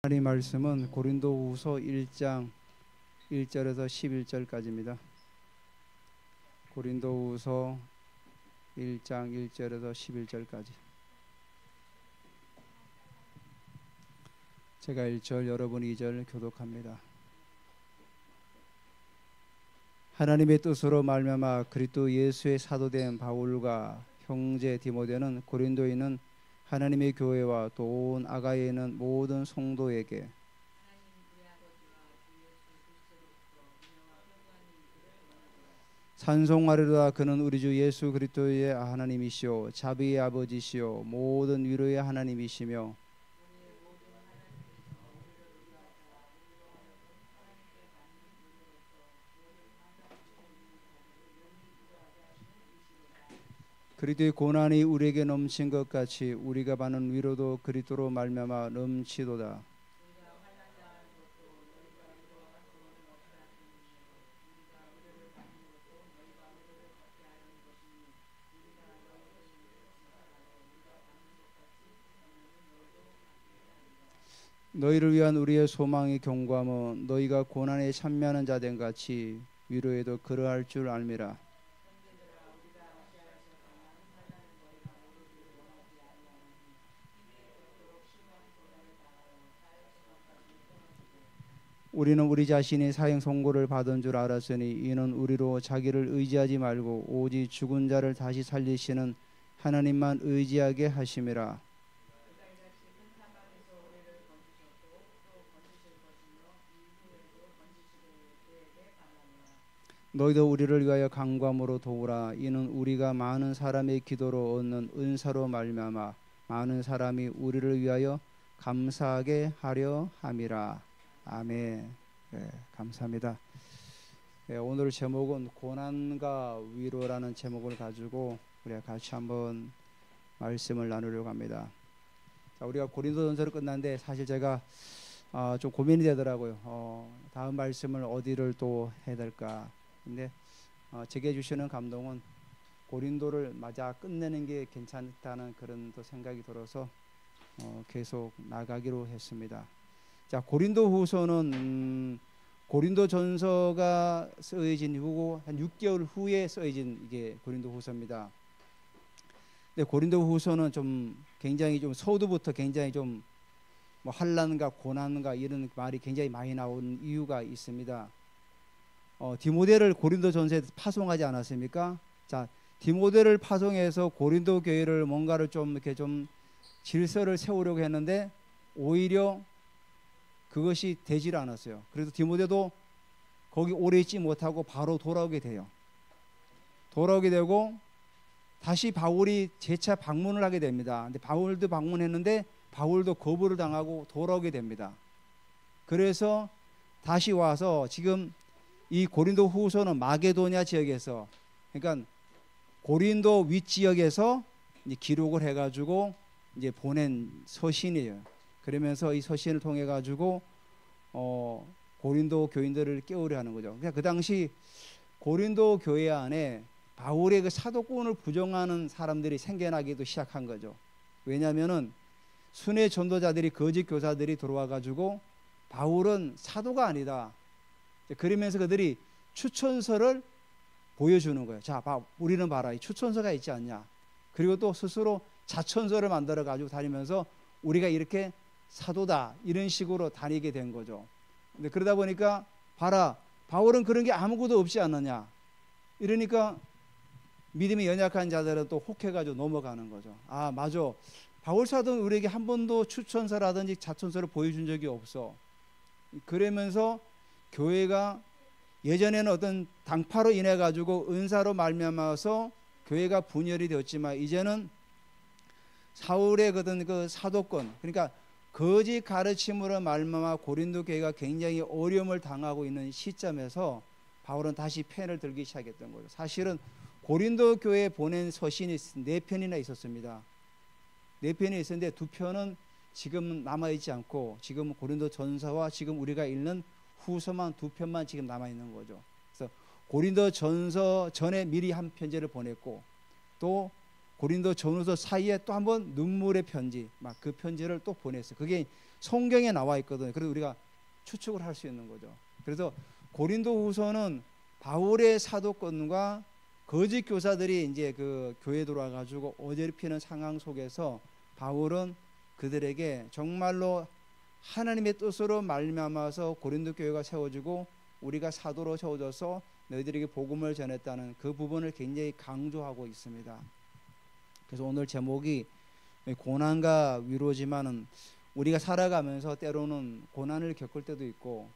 하나님 말씀은 고린도후서 1장 1절에서 11절까지입니다. 고린도후서 1장 1절에서 11절까지. 제가 1절, 여러분이 2절 교독합니다. 하나님의 뜻으로 말미암아 그리스도 예수의 사도된 바울과 형제 디모데는 고린도에 있는 하나님의 교회와 또 온 아가야에 있는 모든 성도에게 찬송하리로다. 그는 우리 주 예수 그리스도의 하나님이시오 자비의 아버지시오 모든 위로의 하나님이시며 그리스도의 고난이 우리에게 넘친 것 같이 우리가 받는 위로도 그리스도로 말미암아 넘치도다. 너희를 위한 우리의 소망의 경고함은 너희가 고난에 참여하는 자된 같이 위로에도 그러할 줄 알미라. 우리는 우리 자신이 사형 선고를 받은 줄 알았으니 이는 우리로 자기를 의지하지 말고 오직 죽은 자를 다시 살리시는 하나님만 의지하게 하심이라. 너희도 우리를 위하여 간구함으로 도우라. 이는 우리가 많은 사람의 기도로 얻는 은사로 말미암아 많은 사람이 우리를 위하여 감사하게 하려 함이라. 아멘. 네, 감사합니다. 네, 오늘 제목은 고난과 위로라는 제목을 가지고 우리가 같이 한번 말씀을 나누려고 합니다. 자, 우리가 고린도전서를 끝났는데 사실 제가 좀 고민이 되더라고요. 다음 말씀을 어디를 또 해야 될까. 근데 제게 주시는 감동은 고린도를 맞아 끝내는 게 괜찮다는 그런 또 생각이 들어서 계속 나가기로 했습니다. 자, 고린도후서는 고린도전서가 쓰여진 후고 한 6개월 후에 쓰여진 이게 고린도후서입니다. 근데 고린도후서는 좀 굉장히 좀 서두부터 굉장히 좀 뭐 환난과 고난과 이런 말이 굉장히 많이 나오는 이유가 있습니다. 디모데를 고린도전서에 파송하지 않았습니까? 자, 디모데를 파송해서 고린도 교회를 뭔가를 좀 이렇게 좀 질서를 세우려고 했는데 오히려 그것이 되질 않았어요. 그래서 디모데도 거기 오래 있지 못하고 바로 돌아오게 돼요. 돌아오게 되고 다시 바울이 재차 방문을 하게 됩니다. 근데 바울도 방문했는데 바울도 거부를 당하고 돌아오게 됩니다. 그래서 다시 와서 지금 이 고린도 후서는 마게도냐 지역에서, 그러니까 고린도 윗지역에서 이제 기록을 해가지고 이제 보낸 서신이에요. 그러면서 이 서신을 통해 가지고 고린도 교인들을 깨우려 하는 거죠. 그러니까 그 당시 고린도 교회 안에 바울의 그 사도권을 부정하는 사람들이 생겨나기도 시작한 거죠. 왜냐하면은 순회 전도자들이 거짓 교사들이 들어와 가지고 바울은 사도가 아니다. 그러면서 그들이 추천서를 보여주는 거예요. 자, 우리는 봐라, 이 추천서가 있지 않냐. 그리고 또 스스로 자천서를 만들어 가지고 다니면서 우리가 이렇게 사도다 이런 식으로 다니게 된 거죠. 근데 그러다 보니까 봐라, 바울은 그런 게 아무것도 없지 않느냐. 이러니까 믿음이 연약한 자들은 또 혹해가지고 넘어가는 거죠. 아, 맞아, 바울 사도는 우리에게 한 번도 추천서라든지 자천서를 보여준 적이 없어. 그러면서 교회가 예전에는 어떤 당파로 인해 가지고 은사로 말미암아서 교회가 분열이 되었지만 이제는 사울의 그 사도권, 그러니까 거짓 가르침으로 말미암아 고린도 교회가 굉장히 어려움을 당하고 있는 시점에서 바울은 다시 펜을 들기 시작했던 거죠. 사실은 고린도 교회에 보낸 서신이 4편이나 있었습니다. 4편이 있었는데 2편은 지금 남아있지 않고 지금 고린도 전서와 지금 우리가 읽는 후서만 2편만 지금 남아있는 거죠. 그래서 고린도 전서 전에 미리 한 편지를 보냈고 또 고린도 전후서 사이에 또 한 번 눈물의 편지, 막 그 편지를 또 보냈어요. 그게 성경에 나와 있거든요. 그래서 우리가 추측을 할 수 있는 거죠. 그래서 고린도후서는 바울의 사도권과 거짓 교사들이 이제 그 교회에 들어와가지고 어지럽히는 상황 속에서 바울은 그들에게 정말로 하나님의 뜻으로 말미암아서 고린도 교회가 세워지고 우리가 사도로 세워져서 너희들에게 복음을 전했다는 그 부분을 굉장히 강조하고 있습니다. 그래서 오늘 제목이 고난과 위로지만은 우리가 살아가면서 때로는 고난을 겪을 때도 있고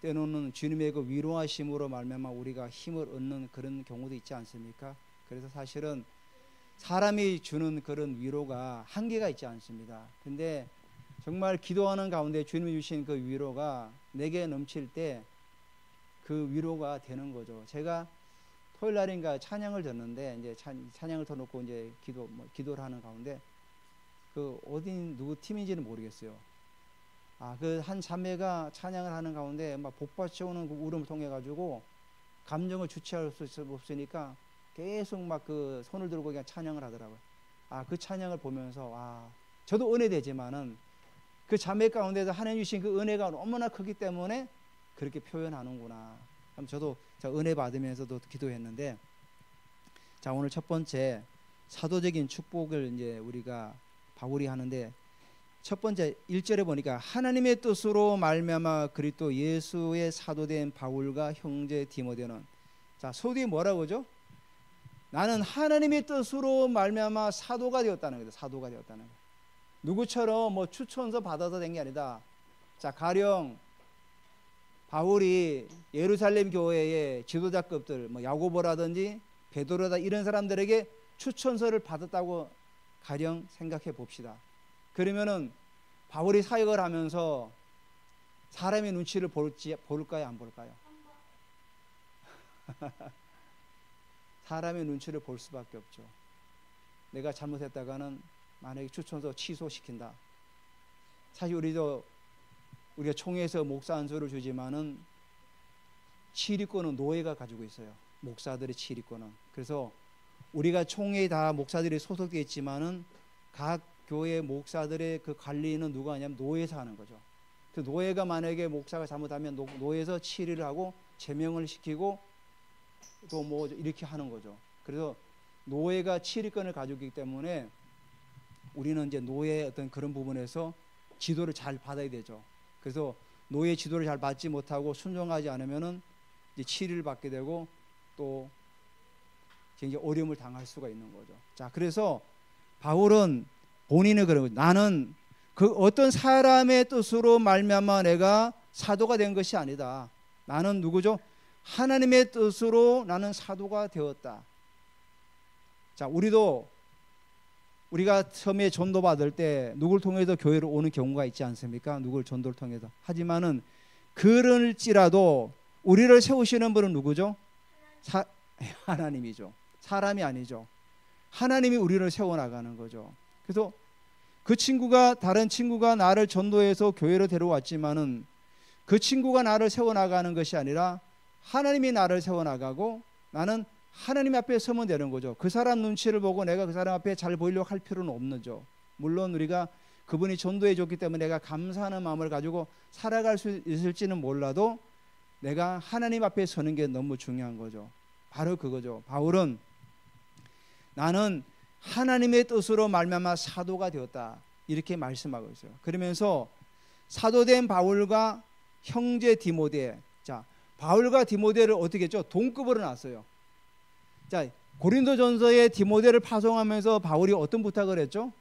때로는 주님의 그 위로하심으로 말미암아 우리가 힘을 얻는 그런 경우도 있지 않습니까? 그래서 사실은 사람이 주는 그런 위로가 한계가 있지 않습니다. 근데 정말 기도하는 가운데 주님이 주신 그 위로가 내게 넘칠 때 그 위로가 되는 거죠. 제가 토요일 날인가 찬양을 듣는데 이제 찬양을 터놓고 이제 기도를 하는 가운데 그 어디 누구 팀인지는 모르겠어요. 그 한 자매가 찬양을 하는 가운데 막 복받쳐오는 그 울음을 통해 가지고 감정을 주체할 수 없으니까 계속 막 그 손을 들고 그냥 찬양을 하더라고요. 그 찬양을 보면서 저도 은혜되지만은 그 자매 가운데서 하나님 주신 그 은혜가 너무나 크기 때문에 그렇게 표현하는구나. 그럼 저도 은혜 받으면서도 기도했는데, 자 오늘 첫 번째 사도적인 축복을 이제 우리가 바울이 하는데 첫 번째 1절에 보니까 하나님의 뜻으로 말미암아 그리스도 예수의 사도된 바울과 형제 디모데는, 자 소디에 뭐라고 하죠? 나는 하나님의 뜻으로 말미암아 사도가 되었다는 거죠. 사도가 되었다는 거. 누구처럼 뭐 추천서 받아서 된 게 아니다. 자 가령 바울이 예루살렘 교회의 지도자급들 뭐 야고보라든지 베드로다 이런 사람들에게 추천서를 받았다고 가령 생각해 봅시다. 그러면은 바울이 사역을 하면서 사람의 눈치를 볼까요? 안 볼까요? 사람의 눈치를 볼 수밖에 없죠. 내가 잘못했다가는 만약에 추천서 취소시킨다. 사실 우리가 총회에서 목사 안수를 주지만은 치리권은 노예가 가지고 있어요. 목사들의 치리권은. 그래서 우리가 총회에 다 목사들이 소속되어 있지만은 각 교회 목사들의 그 관리는 누가 하냐면 노예에서 하는 거죠. 그 노예가 만약에 목사가 잘못하면 노예에서 치리를 하고 제명을 시키고 또 뭐 이렇게 하는 거죠. 그래서 노예가 치리권을 가지고 있기 때문에 우리는 이제 노예의 어떤 그런 부분에서 지도를 잘 받아야 되죠. 그래서 노예 지도를 잘 받지 못하고 순종하지 않으면은 이제 치리를 받게 되고 또 굉장히 어려움을 당할 수가 있는 거죠. 자, 그래서 바울은 본인은 그런 거죠. 나는 그 어떤 사람의 뜻으로 말미암아 내가 사도가 된 것이 아니다. 나는 누구죠? 하나님의 뜻으로 나는 사도가 되었다. 자, 우리가 처음에 전도 받을 때 누굴 통해서 교회로 오는 경우가 있지 않습니까? 누굴 전도를 통해서. 하지만은 그럴지라도 우리를 세우시는 분은 누구죠? 하나님이죠. 사람이 아니죠. 하나님이 우리를 세워나가는 거죠. 그래서 다른 친구가 나를 전도해서 교회로 데려왔지만은 그 친구가 나를 세워나가는 것이 아니라 하나님이 나를 세워나가고 나는 하나님 앞에 서면 되는 거죠. 그 사람 눈치를 보고 내가 그 사람 앞에 잘 보이려고 할 필요는 없는 거죠. 물론 우리가 그분이 전도해 줬기 때문에 내가 감사하는 마음을 가지고 살아갈 수 있을지는 몰라도 내가 하나님 앞에 서는 게 너무 중요한 거죠. 바로 그거죠. 바울은 나는 하나님의 뜻으로 말미암아 사도가 되었다 이렇게 말씀하고 있어요. 그러면서 사도된 바울과 형제 디모데, 자 바울과 디모데를 어떻게 했죠? 동급으로 놨어요. 자 고린도전서에 디모데를 파송하면서 바울이 어떤 부탁을 했죠?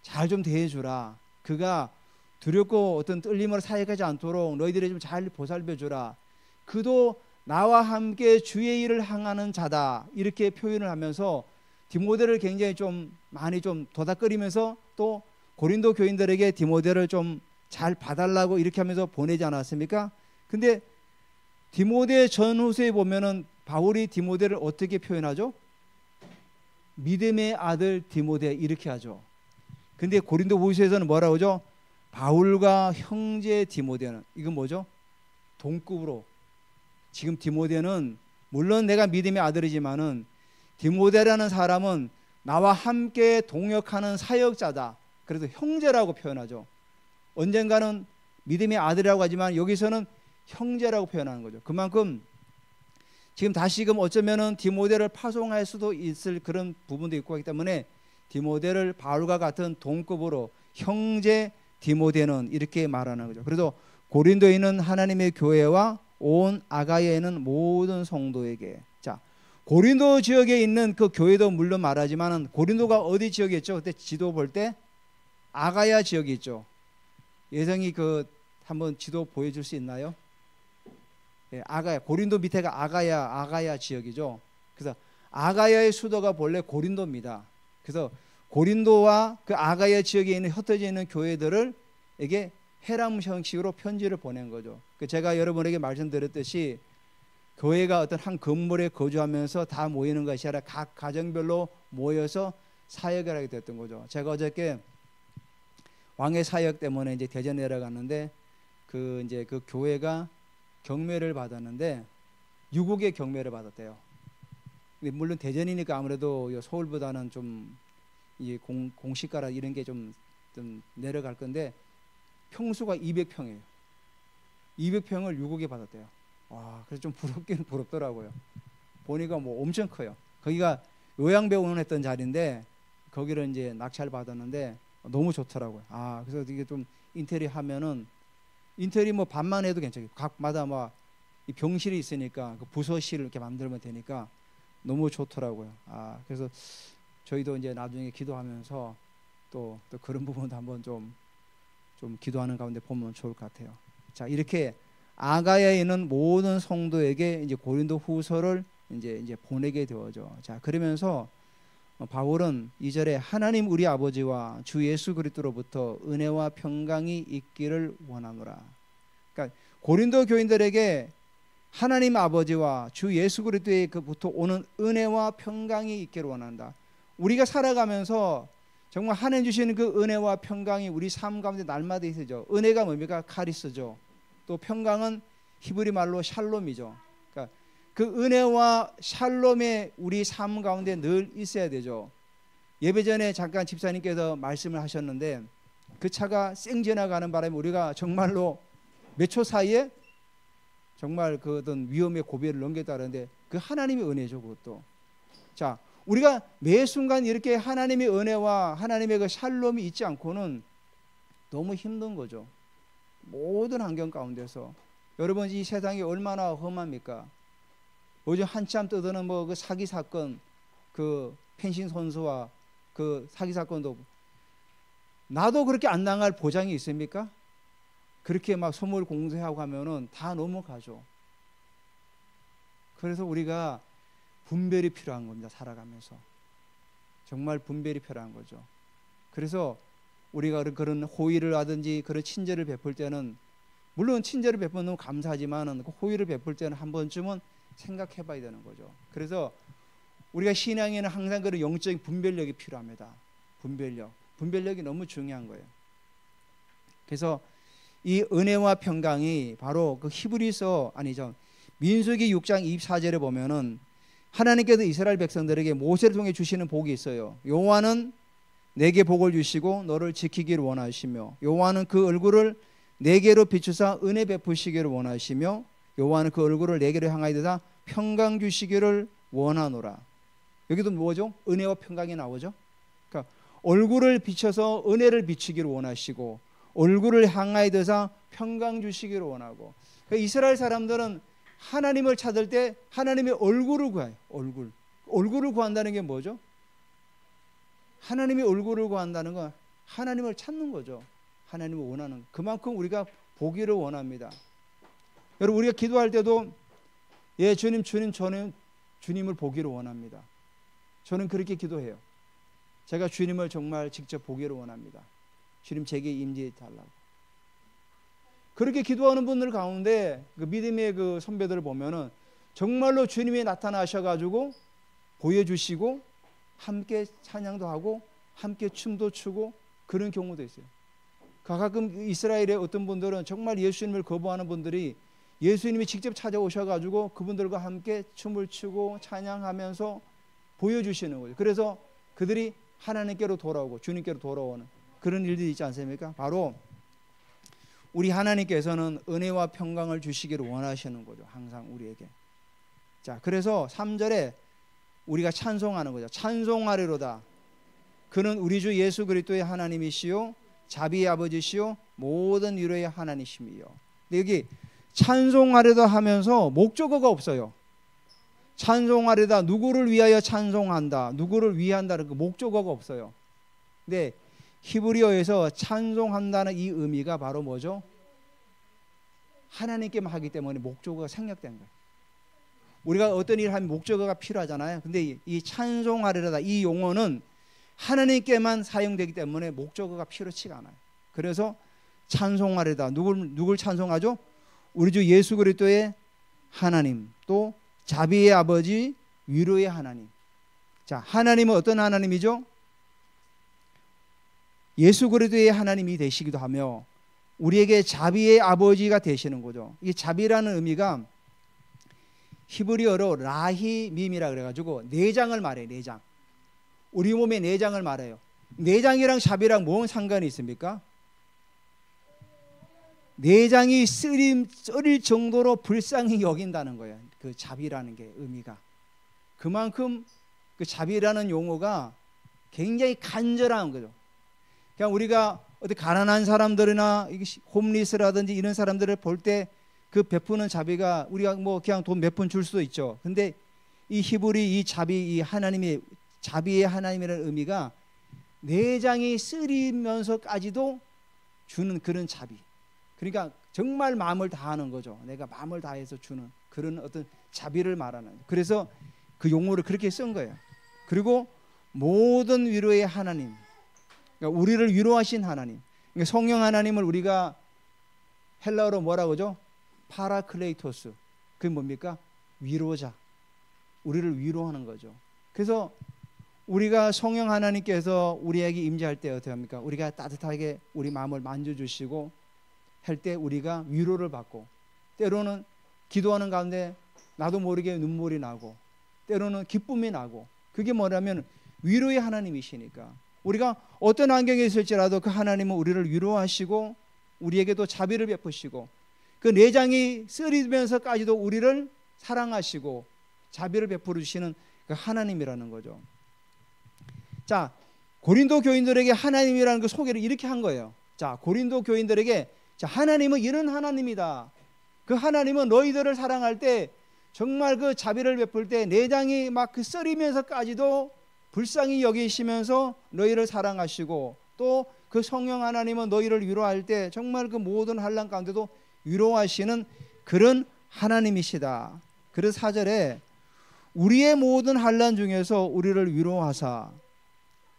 잘 좀 대해주라. 그가 두렵고 어떤 떨림으로 사역하지 않도록 너희들이 좀 잘 보살펴주라. 그도 나와 함께 주의 일을 행하는 자다 이렇게 표현을 하면서 디모데를 굉장히 좀 많이 좀 도닥거리면서 또 고린도 교인들에게 디모데를 좀 잘 봐달라고 이렇게 하면서 보내지 않았습니까? 근데 디모데 전후서에 보면은 바울이 디모데를 어떻게 표현하죠? 믿음의 아들 디모데 이렇게 하죠. 근데 고린도 후서에서는 뭐라고 하죠? 바울과 형제 디모데는, 이건 뭐죠? 동급으로. 지금 디모데는 물론 내가 믿음의 아들이지만은 디모데라는 사람은 나와 함께 동역하는 사역자다. 그래서 형제라고 표현하죠. 언젠가는 믿음의 아들이라고 하지만 여기서는 형제라고 표현하는 거죠. 그만큼 지금 다시금 어쩌면은 디모데를 파송할 수도 있을 그런 부분도 있고 하기 때문에 디모데를 바울과 같은 동급으로 형제 디모데는 이렇게 말하는 거죠. 그래서 고린도에 있는 하나님의 교회와 온 아가야에 있는 모든 성도에게, 자, 고린도 지역에 있는 그 교회도 물론 말하지만은 고린도가 어디 지역이 있죠? 그때 지도 볼 때 아가야 지역이 있죠. 예성이 그 한번 지도 보여줄 수 있나요? 예, 아가야, 고린도 밑에가 아가야 지역이죠. 그래서 아가야의 수도가 본래 고린도입니다. 그래서 고린도와 그 아가야 지역에 있는 흩어져 있는 교회들을 이게 회람 형식으로 편지를 보낸 거죠. 제가 여러분에게 말씀드렸듯이 교회가 어떤 한 건물에 거주하면서 다 모이는 것이 아니라 각 가정별로 모여서 사역을 하게 됐던 거죠. 제가 어저께 왕의 사역 때문에 이제 대전 내려갔는데 이제 그 교회가 경매를 받았는데 유국의 경매를 받았대요. 근데 물론 대전이니까 아무래도 서울보다는 좀 이 공시가라 이런 게 좀 내려갈 건데 평수가 200평이에요. 200평을 유국에 받았대요. 와, 그래서 좀 부럽기는 부럽더라고요. 보니까 뭐 엄청 커요. 거기가 요양병원 했던 자리인데 거기를 이제 낙찰 받았는데 너무 좋더라고요. 아, 그래서 이게 좀 인테리어 하면은 인테리어 뭐 반만 해도 괜찮아요. 각마다 막 이 병실이 있으니까 그 부서실을 이렇게 만들면 되니까 너무 좋더라고요. 아, 그래서 저희도 이제 나중에 기도하면서 또 그런 부분도 한번 좀 기도하는 가운데 보면 좋을 것 같아요. 자, 이렇게 아가야에 있는 모든 성도에게 이제 고린도 후서를 이제 보내게 되어죠. 자, 그러면서 바울은 2절에 하나님 우리 아버지와 주 예수 그리스도로부터 은혜와 평강이 있기를 원하노라. 그러니까 고린도 교인들에게 하나님 아버지와 주 예수 그리스도로부터 오는 은혜와 평강이 있기를 원한다. 우리가 살아가면서 정말 하나님 주시는 그 은혜와 평강이 우리 삶 가운데 날마다 있어죠. 은혜가 뭡니까? 카리스죠. 또 평강은 히브리 말로 샬롬이죠. 그러니까 그 은혜와 샬롬에 우리 삶 가운데 늘 있어야 되죠. 예배 전에 잠깐 집사님께서 말씀을 하셨는데 그 차가 쌩 지나가는 바람에 우리가 정말로 몇 초 사이에 정말 그 어떤 위험의 고비를 넘겼다는데 그 하나님의 은혜죠. 그것도. 자, 우리가 매 순간 이렇게 하나님의 은혜와 하나님의 그 샬롬이 있지 않고는 너무 힘든 거죠. 모든 환경 가운데서. 여러분, 이 세상이 얼마나 험합니까? 요즘 한참 떠드는 뭐 그 사기 사건, 그 펜싱 선수와 그 사기 사건도 나도 그렇게 안 당할 보장이 있습니까? 그렇게 막 소몰 공세하고 하면은 다 넘어가죠. 그래서 우리가 분별이 필요한 겁니다. 살아가면서 정말 분별이 필요한 거죠. 그래서 우리가 그런 호의를 하든지 그런 친절을 베풀 때는 물론 친절을 베푸는 건 감사하지만은 그 호의를 베풀 때는 한 번쯤은 생각해봐야 되는 거죠. 그래서 우리가 신앙에는 항상 그런 영적인 분별력이 필요합니다. 분별력이 너무 중요한 거예요. 그래서 이 은혜와 평강이 바로 그 히브리서 아니죠. 민수기 6장 24절에 보면은 하나님께서 이스라엘 백성들에게 모세를 통해 주시는 복이 있어요. 여호와는 내게 복을 주시고 너를 지키기를 원하시며 여호와는 그 얼굴을 내게로 비추사 은혜 베푸시기를 원하시며 여호와는 그 얼굴을 내게로 향하여다 평강 주시기를 원하노라. 여기도 뭐죠? 은혜와 평강이 나오죠. 그러니까 얼굴을 비춰서 은혜를 비추기를 원하시고 얼굴을 향하여다 평강 주시기를 원하고. 그러니까 이스라엘 사람들은 하나님을 찾을 때 하나님의 얼굴을 구해요. 얼굴을 구한다는 게 뭐죠? 하나님의 얼굴을 구한다는 건 하나님을 찾는 거죠. 하나님을 원하는. 그만큼 우리가 보기를 원합니다. 여러분, 우리가 기도할 때도 예, 주님, 저는 주님을 보기를 원합니다. 저는 그렇게 기도해요. 제가 주님을 정말 직접 보기를 원합니다. 주님 제게 임재해 달라고. 그렇게 기도하는 분들 가운데 그 믿음의 그 선배들을 보면은 정말로 주님이 나타나셔가지고 보여주시고 함께 찬양도 하고 함께 춤도 추고 그런 경우도 있어요. 가끔 이스라엘의 어떤 분들은 정말 예수님을 거부하는 분들이 예수님이 직접 찾아오셔가지고 그분들과 함께 춤을 추고 찬양하면서 보여주시는 거죠. 그래서 그들이 하나님께로 돌아오고 주님께로 돌아오는 그런 일들이 있지 않습니까? 바로 우리 하나님께서는 은혜와 평강을 주시기를 원하시는 거죠. 항상 우리에게. 자, 그래서 3절에 우리가 찬송하는 거죠. 찬송하리로다. 그는 우리 주 예수 그리스도의 하나님이시요 자비의 아버지시요 모든 위로의 하나님이시며. 근데 여기 찬송하리로다 하면서 목적어가 없어요. 찬송하리다, 누구를 위하여 찬송한다, 누구를 위한다는 그 목적어가 없어요. 근데 히브리어에서 찬송한다는 이 의미가 바로 뭐죠? 하나님께만 하기 때문에 목적어가 생략된 거예요. 우리가 어떤 일을 하면 목적어가 필요하잖아요. 근데 이 찬송하리로다 이 용어는 하나님께만 사용되기 때문에 목적어가 필요치가 않아요. 그래서 찬송하리로다, 누굴 찬송하죠? 우리 주 예수 그리스도의 하나님, 또 자비의 아버지, 위로의 하나님. 자, 하나님은 어떤 하나님이죠? 예수 그리스도의 하나님이 되시기도 하며 우리에게 자비의 아버지가 되시는 거죠. 이 자비라는 의미가 히브리어로 라히밈이라 그래가지고 내장을 말해요. 내장. 우리 몸의 내장을 말해요. 내장이랑 자비랑 뭔 상관이 있습니까? 내장이 쓰릴 정도로 불쌍히 여긴다는 거예요. 그 자비라는 게 의미가. 그만큼 그 자비라는 용어가 굉장히 간절한 거죠. 그냥 우리가 어디 가난한 사람들이나 홈리스라든지 이런 사람들을 볼 때 그 베푸는 자비가 우리가 뭐 그냥 돈 몇 푼 줄 수도 있죠. 근데 이 히브리 이 자비, 이 하나님의 자비의 하나님이라는 의미가 내장이 쓰리면서까지도 주는 그런 자비. 그러니까 정말 마음을 다하는 거죠. 내가 마음을 다해서 주는 그런 어떤 자비를 말하는. 그래서 그 용어를 그렇게 쓴 거예요. 그리고 모든 위로의 하나님, 그러니까 우리를 위로하신 하나님. 그러니까 성령 하나님을 우리가 헬라어로 뭐라고 하죠? 파라클레이토스. 그게 뭡니까? 위로자. 우리를 위로하는 거죠. 그래서 우리가 성령 하나님께서 우리에게 임재할 때 어떻게 합니까? 우리가 따뜻하게 우리 마음을 만져주시고 할 때 우리가 위로를 받고, 때로는 기도하는 가운데 나도 모르게 눈물이 나고, 때로는 기쁨이 나고, 그게 뭐냐면 위로의 하나님이시니까 우리가 어떤 환경에 있을지라도 그 하나님은 우리를 위로하시고 우리에게도 자비를 베푸시고 그 내장이 쓰리면서까지도 우리를 사랑하시고 자비를 베풀어 주시는 그 하나님이라는 거죠. 자, 고린도 교인들에게 하나님이라는 그 소개를 이렇게 한 거예요. 자, 고린도 교인들에게 자, 하나님은 이런 하나님이다. 그 하나님은 너희들을 사랑할 때 정말 그 자비를 베풀 때 내장이 막 그 썰이면서까지도 불쌍히 여기시면서 너희를 사랑하시고, 또 그 성령 하나님은 너희를 위로할 때 정말 그 모든 환난 가운데도 위로하시는 그런 하나님이시다. 그래서 4절에 우리의 모든 환난 중에서 우리를 위로하사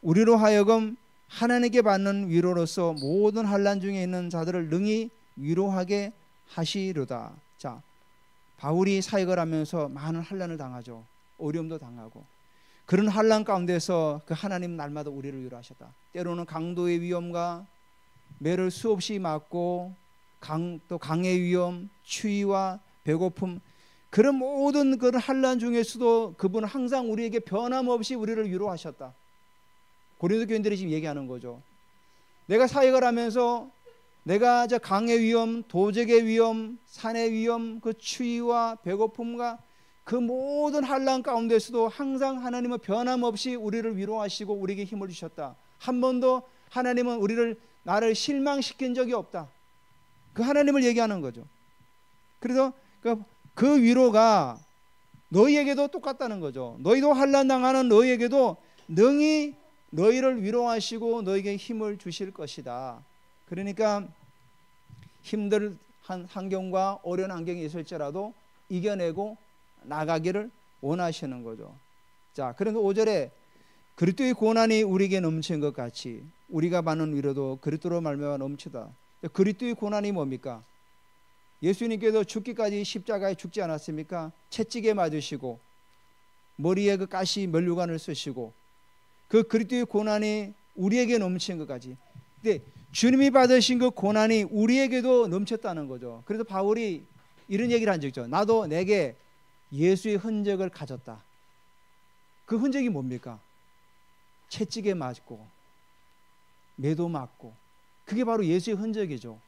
우리로 하여금 하나님께 받는 위로로서 모든 환난 중에 있는 자들을 능히 위로하게 하시려다. 자, 바울이 사역을 하면서 많은 환난을 당하죠. 어려움도 당하고. 그런 환난 가운데서 그 하나님 날마다 우리를 위로하셨다. 때로는 강도의 위험과 매를 수없이 맞고 또 강의 위험, 추위와 배고픔, 그런 모든 그런 환난 중에서도 그분은 항상 우리에게 변함없이 우리를 위로하셨다. 고린도 교인들이 지금 얘기하는 거죠. 내가 사역을 하면서 내가 저 강의 위험, 도적의 위험, 산의 위험, 그 추위와 배고픔과 그 모든 환난 가운데서도 항상 하나님은 변함없이 우리를 위로하시고 우리에게 힘을 주셨다. 한 번도 하나님은 나를 실망시킨 적이 없다. 그 하나님을 얘기하는 거죠. 그래서 그 위로가 너희에게도 똑같다는 거죠. 너희도 환난 당하는 너희에게도 능히 너희를 위로하시고 너희에게 힘을 주실 것이다. 그러니까 힘든 환경과 어려운 환경이 있을지라도 이겨내고 나가기를 원하시는 거죠. 자, 그러니까 5절에 그리스도의 고난이 우리에게 넘친 것 같이 우리가 받는 위로도 그리스도로 말미암아 넘치다. 그리스도의 고난이 뭡니까? 예수님께서 죽기까지 십자가에 죽지 않았습니까? 채찍에 맞으시고 머리에 그 가시 면류관을 쓰시고 그 그리스도의 고난이 우리에게 넘친 것까지. 근데 주님이 받으신 그 고난이 우리에게도 넘쳤다는 거죠. 그래서 바울이 이런 얘기를 한 적 있죠. 나도 내게 예수의 흔적을 가졌다. 그 흔적이 뭡니까? 채찍에 맞고 매도 맞고, 그게 바로 예수의 흔적이죠.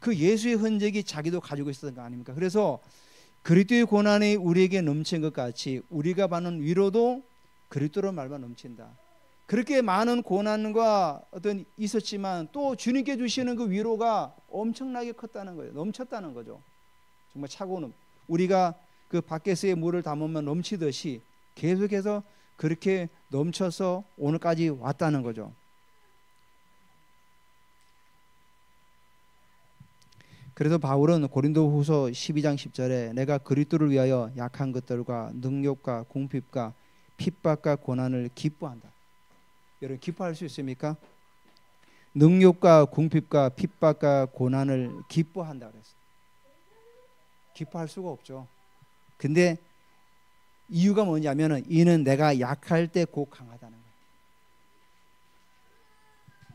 그 예수의 흔적이 자기도 가지고 있었던 거 아닙니까? 그래서 그리스도의 고난이 우리에게 넘친 것 같이 우리가 받는 위로도 그리스도로 말만 넘친다. 그렇게 많은 고난과 어떤 있었지만 또 주님께 주시는 그 위로가 엄청나게 컸다는 거예요. 넘쳤다는 거죠. 정말 차고는 우리가 그 밖에서의 물을 담으면 넘치듯이 계속해서 그렇게 넘쳐서 오늘까지 왔다는 거죠. 그래서 바울은 고린도후서 12장 10절에 내가 그리스도를 위하여 약한 것들과 능욕과 궁핍과 핍박과 고난을 기뻐한다. 여러분 기뻐할 수 있습니까? 능욕과 궁핍과 핍박과 고난을 기뻐한다 그랬어요. 기뻐할 수가 없죠. 근데 이유가 뭐냐면은 이는 내가 약할 때 곧 강하다는 거예요.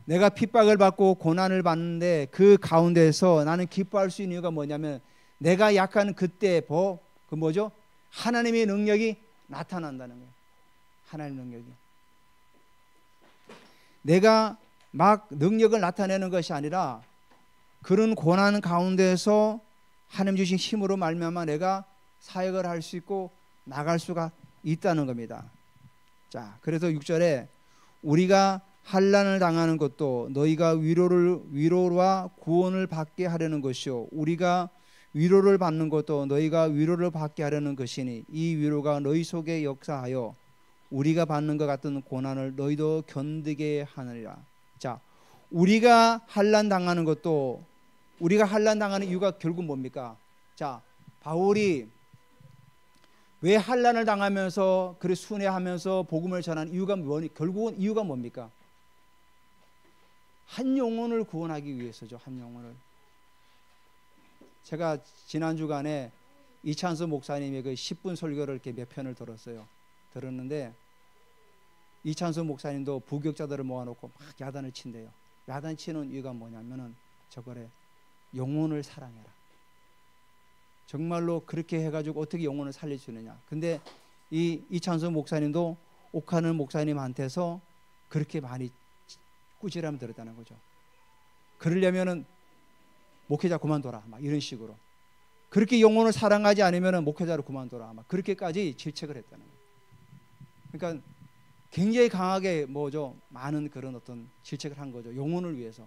내가 핍박을 받고 고난을 받는데 그 가운데서 나는 기뻐할 수 있는 이유가 뭐냐면 내가 약한 그때 그 뭐죠? 하나님의 능력이 나타난다는 거예요. 하나님의 능력이. 내가 막 능력을 나타내는 것이 아니라 그런 고난 가운데서 하나님 주신 힘으로 말미암아 내가 사역을 할 수 있고 나갈 수가 있다는 겁니다. 자, 그래서 6절에 우리가 환난을 당하는 것도 너희가 위로와 구원을 받게 하려는 것이요 우리가 위로를 받는 것도 너희가 위로를 받게 하려는 것이니 이 위로가 너희 속에 역사하여 우리가 받는 것 같은 고난을 너희도 견디게 하느니라. 자, 우리가 환난 당하는 것도 우리가 환난 당하는 이유가 결국 뭡니까? 자, 바울이 왜 환난을 당하면서 그리 순회하면서 복음을 전하는 이유가 결국은 이유가 뭡니까? 한 영혼을 구원하기 위해서죠. 한 영혼을. 제가 지난 주간에 이찬수 목사님의 그 10분 설교를 이렇게 몇 편을 들었는데 이찬수 목사님도 부격자들을 모아놓고 막 야단을 친대요. 야단 치는 이유가 뭐냐면은 저거래 영혼을 사랑해라. 정말로 그렇게 해가지고 어떻게 영혼을 살릴 수 있느냐. 근데 이 이찬수 목사님도 옥하는 목사님한테서 그렇게 많이 꾸지람 들었다는 거죠. 그러려면은 목회자 그만둬라 막 이런 식으로 그렇게 영혼을 사랑하지 않으면은 목회자를 그만둬라 막 그렇게까지 질책을 했다는 거예요. 그러니까 굉장히 강하게 많은 그런 어떤 질책을 한 거죠. 영혼을 위해서.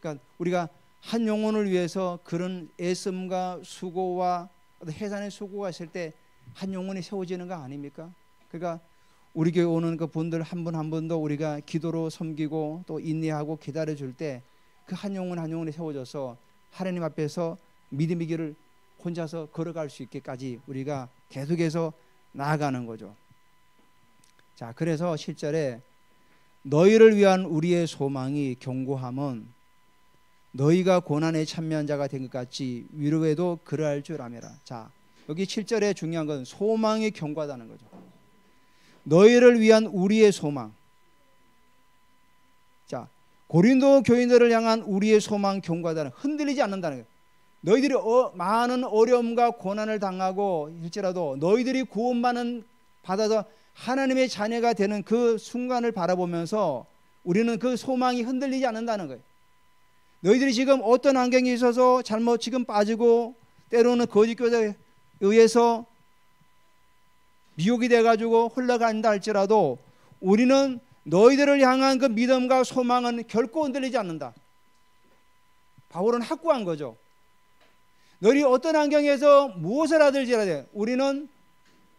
그러니까 우리가 한 영혼을 위해서 그런 애씀과 수고와 해산의 수고가 있을 때 한 영혼이 세워지는 거 아닙니까? 그러니까 우리 교회 오는 그 분들 한 분 한 분도 우리가 기도로 섬기고 또 인내하고 기다려 줄 때 그 한 영혼 한 영혼이 세워져서 하나님 앞에서 믿음의 길을 혼자서 걸어갈 수 있게까지 우리가 계속해서 나아가는 거죠. 자, 그래서 7절에 너희를 위한 우리의 소망이 견고함은 너희가 고난에 참여한 자가 된 것 같이 위로에도 그러할 줄 아매라. 자, 여기 7절에 중요한 건 소망이 견고하다는 거죠. 너희를 위한 우리의 소망. 자, 고린도 교인들을 향한 우리의 소망 견고하다는, 흔들리지 않는다는 거예요. 너희들이 많은 어려움과 고난을 당하고 할지라도 너희들이 받아서 하나님의 자녀가 되는 그 순간을 바라보면서 우리는 그 소망이 흔들리지 않는다는 거예요. 너희들이 지금 어떤 환경에 있어서 잘못 지금 빠지고 때로는 거짓 교사에 의해서 미혹이 돼가지고 흘러간다 할지라도 우리는 너희들을 향한 그 믿음과 소망은 결코 흔들리지 않는다. 바울은 확고한 거죠. 너희 어떤 환경에서 무엇을 하든지 우리는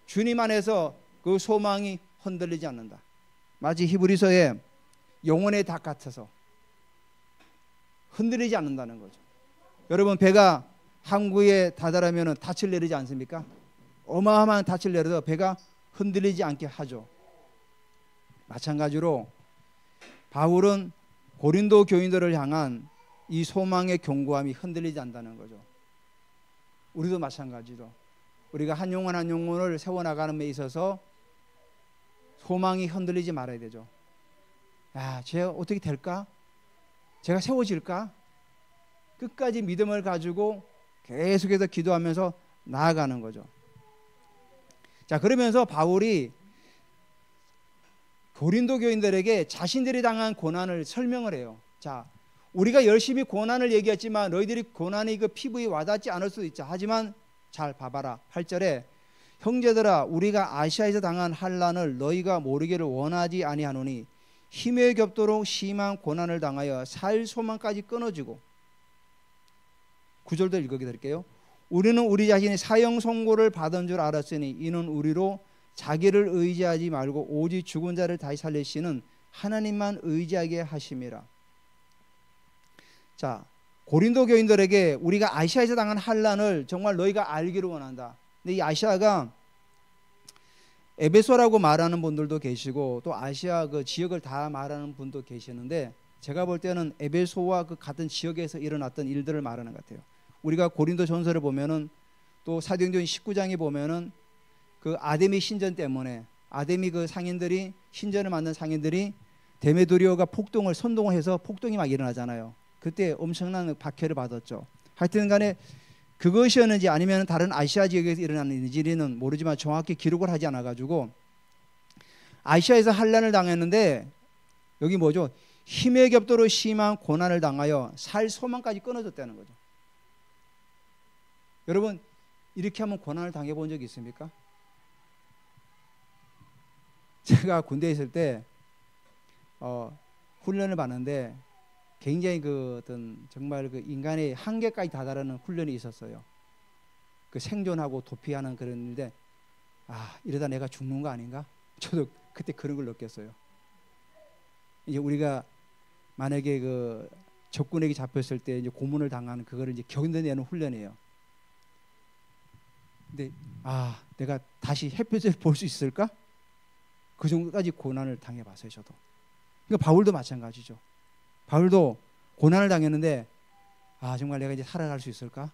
주님 안에서 그 소망이 흔들리지 않는다. 마치 히브리서에 영혼의 닭 같아서 흔들리지 않는다는 거죠. 여러분 배가 항구에 다다르면 닻을 내리지 않습니까? 어마어마한 닻을 내려도 배가 흔들리지 않게 하죠. 마찬가지로 바울은 고린도 교인들을 향한 이 소망의 견고함이 흔들리지 않는다는 거죠. 우리도 마찬가지로 우리가 한 영혼 한 영혼을 세워나가는 데 있어서 소망이 흔들리지 말아야 되죠. 야, 제가 어떻게 될까? 제가 세워질까? 끝까지 믿음을 가지고 계속해서 기도하면서 나아가는 거죠. 자, 그러면서 바울이 고린도 교인들에게 자신들이 당한 고난을 설명을 해요. 자, 우리가 열심히 고난을 얘기했지만 너희들이 고난이 그 피부에 와닿지 않을 수도 있죠. 하지만 잘 봐봐라. 8절에 형제들아 우리가 아시아에서 당한 환난을 너희가 모르기를 원하지 아니하노니 힘에 겹도록 심한 고난을 당하여 살 소망까지 끊어지고 9절도 읽어드릴게요. 우리는 우리 자신이 사형 선고를 받은 줄 알았으니 이는 우리로 자기를 의지하지 말고 오직 죽은 자를 다시 살리시는 하나님만 의지하게 하심이라. 자, 고린도 교인들에게 우리가 아시아에서 당한 환난을 정말 너희가 알기를 원한다. 근데 이 아시아가 에베소라고 말하는 분들도 계시고 또 아시아 그 지역을 다 말하는 분도 계시는데 제가 볼 때는 에베소와 그 같은 지역에서 일어났던 일들을 말하는 것 같아요. 우리가 고린도 전서를 보면은 또 사도행전 19장에 보면은 그 아데미 신전 때문에 아데미 그 상인들이 신전을 만든 상인들이 데메드리오가 선동을 해서 폭동이 막 일어나잖아요. 그때 엄청난 박해를 받았죠. 하여튼 간에 그것이었는지 아니면 다른 아시아 지역에서 일어나는 일인지는 모르지만 정확히 기록을 하지 않아 가지고 아시아에서 환난을 당했는데 여기 뭐죠? 힘에 겹도록 심한 고난을 당하여 살 소망까지 끊어졌다는 거죠. 여러분 이렇게 한번 고난을 당해본 적이 있습니까? 제가 군대에 있을 때 훈련을 받는데 굉장히 그 어떤 정말 그 인간의 한계까지 다다르는 훈련이 있었어요. 그 생존하고 도피하는 그런 일인데 이러다 내가 죽는 거 아닌가? 저도 그때 그런 걸 느꼈어요. 이제 우리가 만약에 그 적군에게 잡혔을 때 이제 고문을 당하는 그거를 이제 견뎌내는 훈련이에요. 근데 내가 다시 햇볕을 볼 수 있을까? 그 정도까지 고난을 당해봤어요, 저도. 그러니까 바울도 마찬가지죠. 바울도 고난을 당했는데 정말 내가 이제 살아갈 수 있을까?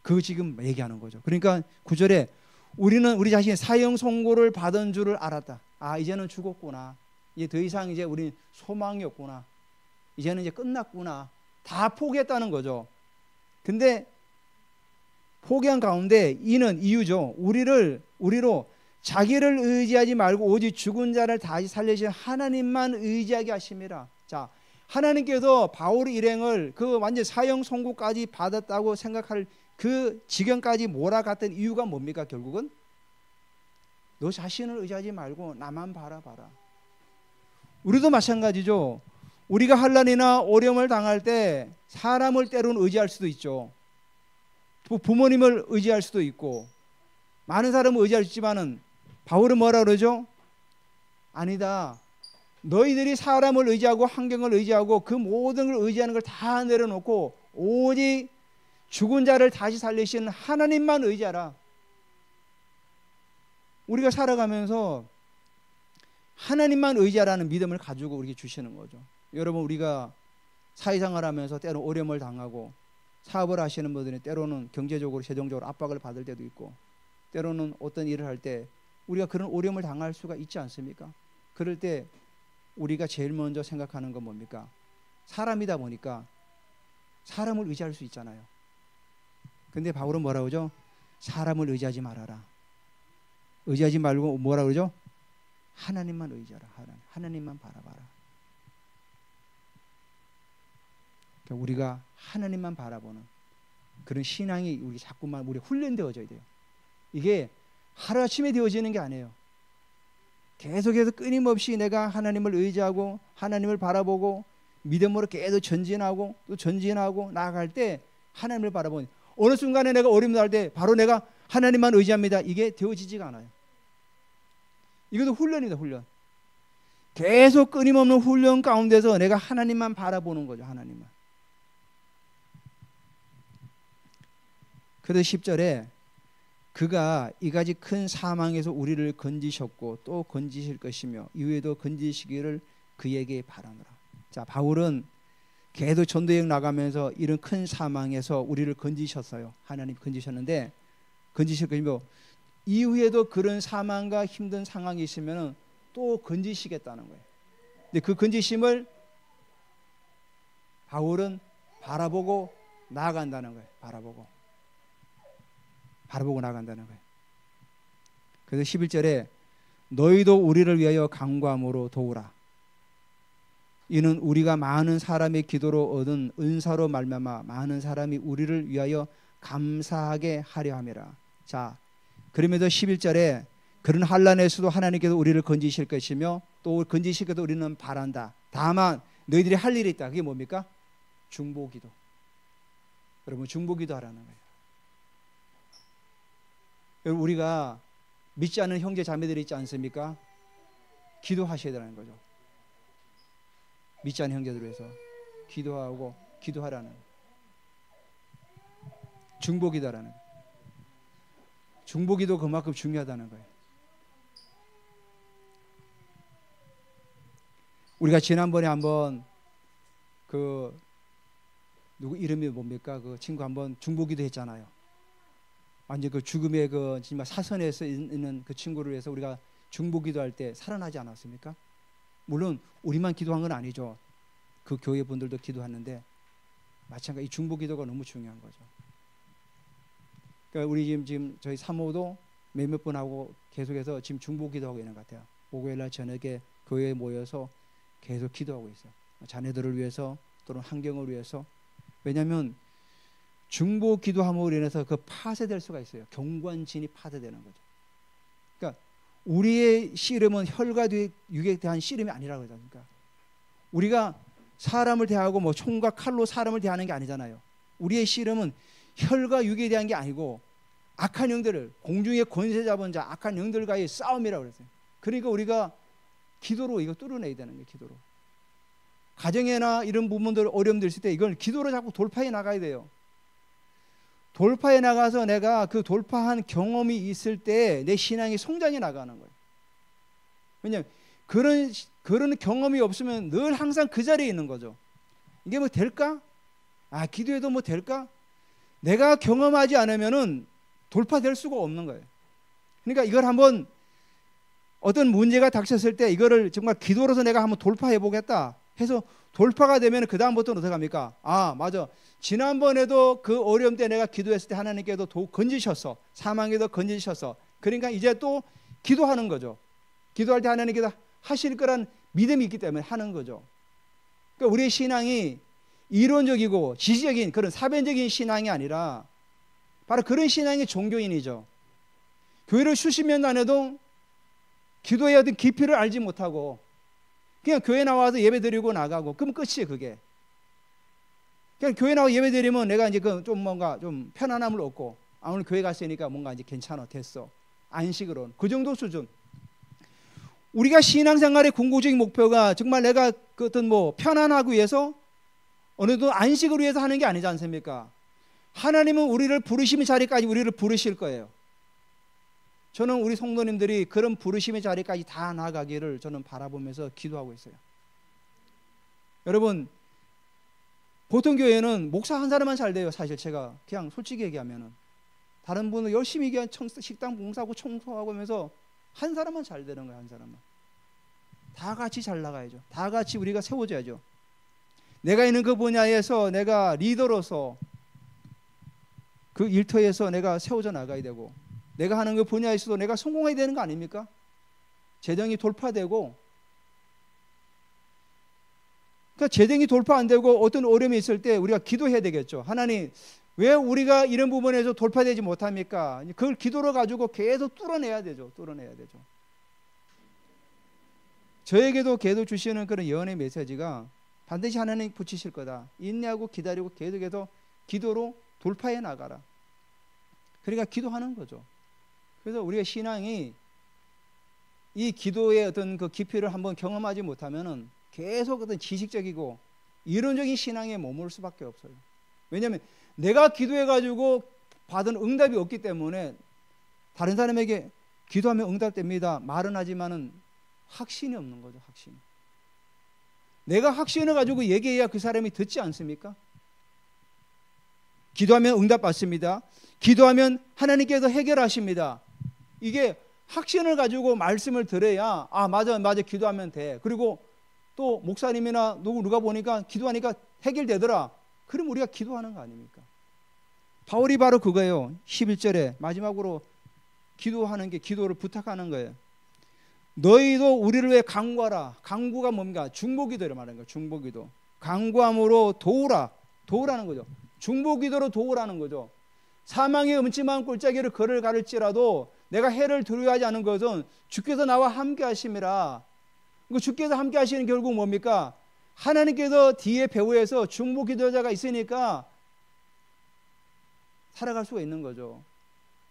그거 지금 얘기하는 거죠. 그러니까 9절에 우리는 우리 자신의 사형 선고를 받은 줄을 알았다. 이제는 죽었구나. 이제 더 이상 이제 우리는 소망이 없구나. 이제는 이제 끝났구나. 다 포기했다는 거죠. 근데 포기한 가운데 이유죠. 우리로 자기를 의지하지 말고 오직 죽은 자를 다시 살리신 하나님만 의지하게 하심이라. 자, 하나님께서 바울의 일행을 그 완전 사형 선고까지 받았다고 생각할 그 지경까지 몰아갔던 이유가 뭡니까? 결국은 너 자신을 의지하지 말고 나만 바라봐라. 우리도 마찬가지죠. 우리가 환난이나 어려움을 당할 때 사람을 때로는 의지할 수도 있죠. 부모님을 의지할 수도 있고 많은 사람을 의지할 수 있지만은 바울은 뭐라 그러죠? 아니다. 너희들이 사람을 의지하고 환경을 의지하고 그 모든 걸 의지하는 걸 다 내려놓고 오직 죽은 자를 다시 살리시는 하나님만 의지하라. 우리가 살아가면서 하나님만 의지하라는 믿음을 가지고 우리에게 주시는 거죠. 여러분 우리가 사회생활 하면서 때로 어려움을 당하고 사업을 하시는 분들이 때로는 경제적으로 재정적으로 압박을 받을 때도 있고 때로는 어떤 일을 할 때 우리가 그런 어려움을 당할 수가 있지 않습니까? 그럴 때 우리가 제일 먼저 생각하는 건 뭡니까? 사람이다 보니까 사람을 의지할 수 있잖아요. 근데 바울은 뭐라 그러죠? 사람을 의지하지 말아라. 의지하지 말고 뭐라 그러죠? 하나님만 의지하라. 하나님만 바라봐라. 그러니까 우리가 하나님만 바라보는 그런 신앙이 우리 자꾸만 우리 훈련되어져야 돼요. 이게 하루아침에 되어지는 게 아니에요. 계속해서 끊임없이 내가 하나님을 의지하고 하나님을 바라보고 믿음으로 계속 전진하고 또 전진하고 나아갈 때 하나님을 바라보니 어느 순간에 내가 어려움 당할 때 바로 내가 하나님만 의지합니다. 이게 되어지지가 않아요. 이것도 훈련이다. 훈련. 계속 끊임없는 훈련 가운데서 내가 하나님만 바라보는 거죠. 하나님만. 그래서 10절에 그가 이가지 큰 사망에서 우리를 건지셨고 또 건지실 것이며 이후에도 건지시기를 그에게 바라노라. 자, 바울은 계속 전도여행 나가면서 이런 큰 사망에서 우리를 건지셨어요. 하나님 건지셨는데 건지실 것이며 이후에도 그런 사망과 힘든 상황이 있으면 또 건지시겠다는 거예요. 근데 그 건지심을 바울은 바라보고 나아간다는 거예요. 바라보고 나간다는 거예요. 그래서 11절에 너희도 우리를 위하여 간구함으로 도우라. 이는 우리가 많은 사람의 기도로 얻은 은사로 말미암아 많은 사람이 우리를 위하여 감사하게 하려 함이라. 자, 그러면서 11절에 그런 환난에서도 하나님께서 우리를 건지실 것이며 또 건지실 것도 우리는 바란다. 다만 너희들이 할 일이 있다. 그게 뭡니까? 중보기도. 여러분, 중보기도 하라는 거예요. 여러분, 우리가 믿지 않는 형제 자매들이 있지 않습니까? 기도하셔야 되는 거죠. 믿지 않는 형제들을 위해서 기도하고 기도하라는 거예요. 중보기도라는 거예요. 중보기도 그만큼 중요하다는 거예요. 우리가 지난번에 한번 그 누구 이름이 뭡니까? 그 친구 한번 중보기도 했잖아요. 완전 그 죽음의 그 정말 사선에서 있는 그 친구를 위해서 우리가 중보기도할 때 살아나지 않았습니까? 물론 우리만 기도한 건 아니죠. 그 교회 분들도 기도하는데 마찬가지 이 중보기도가 너무 중요한 거죠. 그러니까 우리 지금 저희 사모도 몇몇 분하고 계속해서 지금 중보기도하고 있는 것 같아요. 목요일날 저녁에 교회에 모여서 계속 기도하고 있어요. 자녀들을 위해서 또는 환경을 위해서. 왜냐하면 중보 기도함으로 인해서 그 파쇄될 수가 있어요. 경관진이 파쇄되는 거죠. 그러니까 우리의 씨름은 혈과 육에 대한 씨름이 아니라고 그러죠. 그러니까 우리가 사람을 대하고 뭐 총과 칼로 사람을 대하는 게 아니잖아요. 우리의 씨름은 혈과 육에 대한 게 아니고 악한 영들을, 공중의 권세 잡은 자 악한 영들과의 싸움이라고 그랬어요. 그러니까 우리가 기도로 이거 뚫어내야 되는 거예요. 기도로. 가정이나 이런 부분들 어려움들 있을 때 이걸 기도로 자꾸 돌파해 나가야 돼요. 돌파해 나가서 내가 그 돌파한 경험이 있을 때 내 신앙이 성장해 나가는 거예요. 왜냐하면 그런 경험이 없으면 늘 항상 그 자리에 있는 거죠. 이게 뭐 될까? 아, 기도해도 뭐 될까? 내가 경험하지 않으면은 돌파될 수가 없는 거예요. 그러니까 이걸 한번 어떤 문제가 닥쳤을 때 이거를 정말 기도로서 내가 한번 돌파해 보겠다 해서 돌파가 되면 그 다음부터는 어떻게 합니까? 아, 맞아. 지난번에도 그 어려움 때 내가 기도했을 때 하나님께도 건지셨어. 사망에도 건지셨어. 그러니까 이제 또 기도하는 거죠. 기도할 때 하나님께서 하실 거란 믿음이 있기 때문에 하는 거죠. 그러니까 우리의 신앙이 이론적이고 지식적인 그런 사변적인 신앙이 아니라 바로 그런 신앙이 종교인이죠. 교회를 수십 년 다녀도 기도의 어떤 깊이를 알지 못하고 그냥 교회 나와서 예배 드리고 나가고 그럼 끝이에요. 그게 그냥 교회 나와 예배 드리면 내가 이제 좀 뭔가 좀 편안함을 얻고 오늘 교회 갔으니까 뭔가 이제 괜찮아 됐어 안식으로 그 정도 수준. 우리가 신앙생활의 궁극적인 목표가 정말 내가 그 어떤 뭐 편안하기 위해서 어느 정도 안식을 위해서 하는 게 아니지 않습니까? 하나님은 우리를 부르심의 자리까지 우리를 부르실 거예요. 저는 우리 성도님들이 그런 부르심의 자리까지 다 나아가기를 저는 바라보면서 기도하고 있어요. 여러분, 보통 교회는 목사 한 사람만 잘 돼요. 사실 제가 그냥 솔직히 얘기하면은 다른 분은 열심히 식당 봉사하고 청소하고 하면서 한 사람만 잘 되는 거예요. 한 사람만. 다 같이 잘 나가야죠. 다 같이 우리가 세워져야죠. 내가 있는 그 분야에서 내가 리더로서 그 일터에서 내가 세워져 나가야 되고 내가 하는 그 분야에서도 내가 성공해야 되는 거 아닙니까? 재정이 돌파되고 그러니까 재정이 돌파 안 되고 어떤 어려움이 있을 때 우리가 기도해야 되겠죠. 하나님 왜 우리가 이런 부분에서 돌파되지 못합니까? 그걸 기도로 가지고 계속 뚫어내야 되죠. 뚫어내야 되죠. 저에게도 계속 주시는 그런 예언의 메시지가 반드시 하나님 붙이실 거다. 인내하고 기다리고 계속해서 기도로 돌파해 나가라. 그러니까 기도하는 거죠. 그래서 우리가 신앙이 이 기도의 어떤 그 깊이를 한번 경험하지 못하면은 계속 어떤 지식적이고 이론적인 신앙에 머물 수밖에 없어요. 왜냐하면 내가 기도해가지고 받은 응답이 없기 때문에 다른 사람에게 기도하면 응답됩니다. 말은 하지만은 확신이 없는 거죠. 확신. 내가 확신을 가지고 얘기해야 그 사람이 듣지 않습니까? 기도하면 응답받습니다. 기도하면 하나님께서 해결하십니다. 이게 확신을 가지고 말씀을 들어야 아 맞아 기도하면 돼. 그리고 또 목사님이나 누가 보니까 기도하니까 해결되더라. 그럼 우리가 기도하는 거 아닙니까? 바울이 바로 그거예요. 11절에 마지막으로 기도하는 게 기도를 부탁하는 거예요. 너희도 우리를 위해 간구하라. 간구가 뭡니까? 중보기도를 말하는 거예요. 중보기도. 간구함으로 도우라. 도우라는 거죠. 중보기도로 도우라는 거죠. 사망의 음침한 꼴짜기를 걸어갈지라도 내가 해를 두려워하지 않은 것은 주께서 나와 함께 하심이라. 주께서 함께 하시는 결국 뭡니까? 하나님께서 뒤에 배후에서 중보기도자가 있으니까 살아갈 수가 있는 거죠.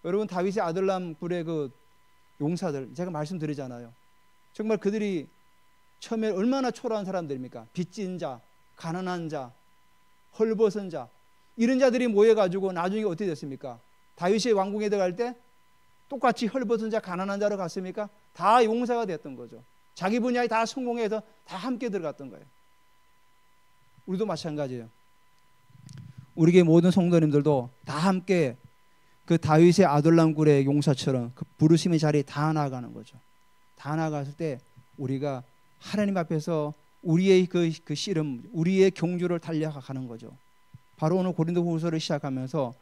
여러분, 다윗의 아들람 굴의 그 용사들, 제가 말씀드리잖아요. 정말 그들이 처음에 얼마나 초라한 사람들입니까? 빚진 자, 가난한 자, 헐벗은 자, 이런 자들이 모여가지고 나중에 어떻게 됐습니까? 다윗이 왕궁에 들어갈 때 똑같이 헐벗은 자, 가난한 자로 갔습니까? 다 용사가 됐던 거죠. 자기 분야에 다 성공해서 다 함께 들어갔던 거예요. 우리도 마찬가지예요. 우리의 모든 성도님들도 다 함께 그 다윗의 아둘람 굴의 용사처럼 그 부르심의 자리에 다 나아가는 거죠. 다 나아갔을 때 우리가 하나님 앞에서 우리의 그 씨름, 우리의 경주를 달려가는 거죠. 바로 오늘 고린도후서를 시작하면서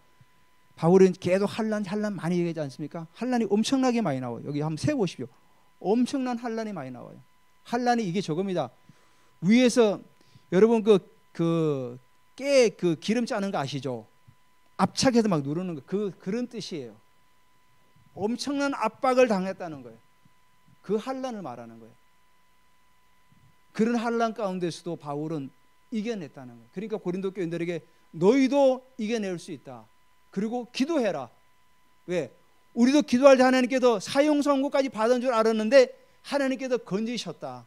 바울은 계속 환난 많이 얘기하지 않습니까? 환난이 엄청나게 많이 나와요. 여기 한번 세보십시오. 엄청난 환난이 많이 나와요. 환난이 이게 저겁니다. 위에서 여러분 깨 기름 짜는 거 아시죠? 압착해서 막 누르는 거, 그런 뜻이에요. 엄청난 압박을 당했다는 거예요. 그 환난을 말하는 거예요. 그런 환난 가운데서도 바울은 이겨냈다는 거예요. 그러니까 고린도 교인들에게 너희도 이겨낼 수 있다. 그리고 기도해라. 왜? 우리도 기도할 때 하나님께서 사형선고까지 받은 줄 알았는데 하나님께서 건지셨다.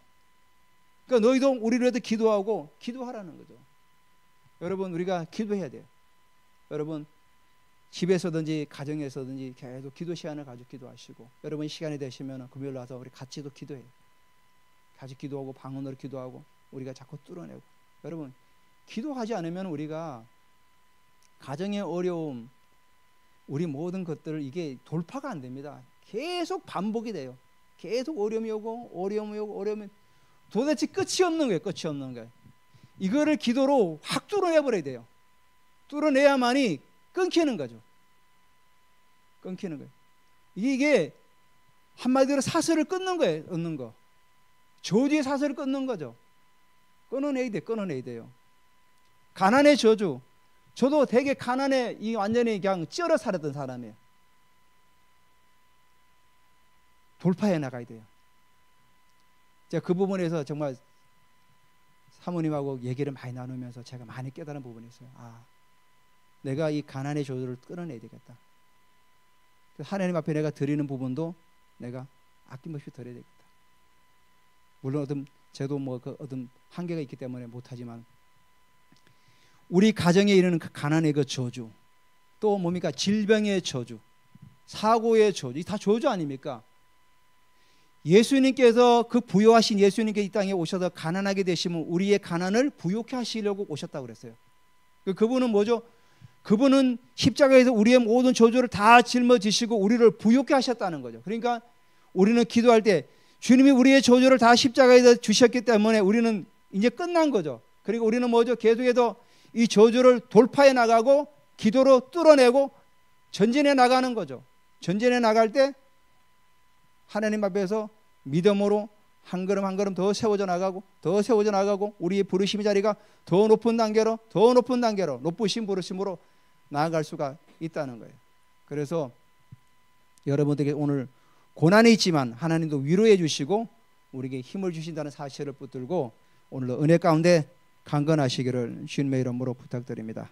그러니까 너희도 우리를 위해서 기도하고 기도하라는 거죠. 여러분, 우리가 기도해야 돼요. 여러분, 집에서든지 가정에서든지 계속 기도 시간을 가지고 기도하시고, 여러분 시간이 되시면 금요일 와서 우리 같이도 기도해요. 같이 기도하고 방언으로 기도하고 우리가 자꾸 뚫어내고. 여러분, 기도하지 않으면 우리가 가정의 어려움, 우리 모든 것들을 이게 돌파가 안 됩니다. 계속 반복이 돼요. 계속 어려움이 오고 어려움이 오고 어려움이 도대체 끝이 없는 거예요. 끝이 없는 거예요. 이거를 기도로 확 뚫어내버려야 돼요. 뚫어내야만이 끊기는 거죠. 끊기는 거예요. 이게 한마디로 사슬을 끊는 거예요. 끊는 거. 저주의 사슬을 끊는 거죠. 끊어내야 돼. 끊어내야 돼요. 가난의 저주. 저도 되게 가난에 완전히 그냥 쩔어 살았던 사람이에요. 돌파해 나가야 돼요. 제가 그 부분에서 정말 사모님하고 얘기를 많이 나누면서 제가 많이 깨달은 부분이 있어요. 내가 이 가난의 저주를 끊어내야 되겠다. 하나님 앞에 내가 드리는 부분도 내가 아낌없이 드려야 되겠다. 물론 저도 어떤 한계가 있기 때문에 못하지만 우리 가정에 이르는 그 가난의 그 저주, 또 뭡니까? 질병의 저주, 사고의 저주, 다 저주 아닙니까? 예수님께서 그 부요하신 예수님께 이 땅에 오셔서 가난하게 되시면 우리의 가난을 부요케 하시려고 오셨다고 그랬어요. 그분은 뭐죠? 그분은 십자가에서 우리의 모든 저주를 다 짊어지시고 우리를 부요케 하셨다는 거죠. 그러니까 우리는 기도할 때 주님이 우리의 저주를 다 십자가에서 주셨기 때문에 우리는 이제 끝난 거죠. 그리고 우리는 뭐죠? 계속해서 이 저주를 돌파해 나가고 기도로 뚫어내고 전진해 나가는 거죠. 전진해 나갈 때 하나님 앞에서 믿음으로 한 걸음 한 걸음 더 세워져 나가고 더 세워져 나가고 우리의 부르심의 자리가 더 높은 단계로 더 높은 단계로 높으신 부르심으로 나아갈 수가 있다는 거예요. 그래서 여러분들에게 오늘 고난이 있지만 하나님도 위로해 주시고 우리에게 힘을 주신다는 사실을 붙들고 오늘도 은혜 가운데 강건하시기를 주님의 이름으로 부탁드립니다.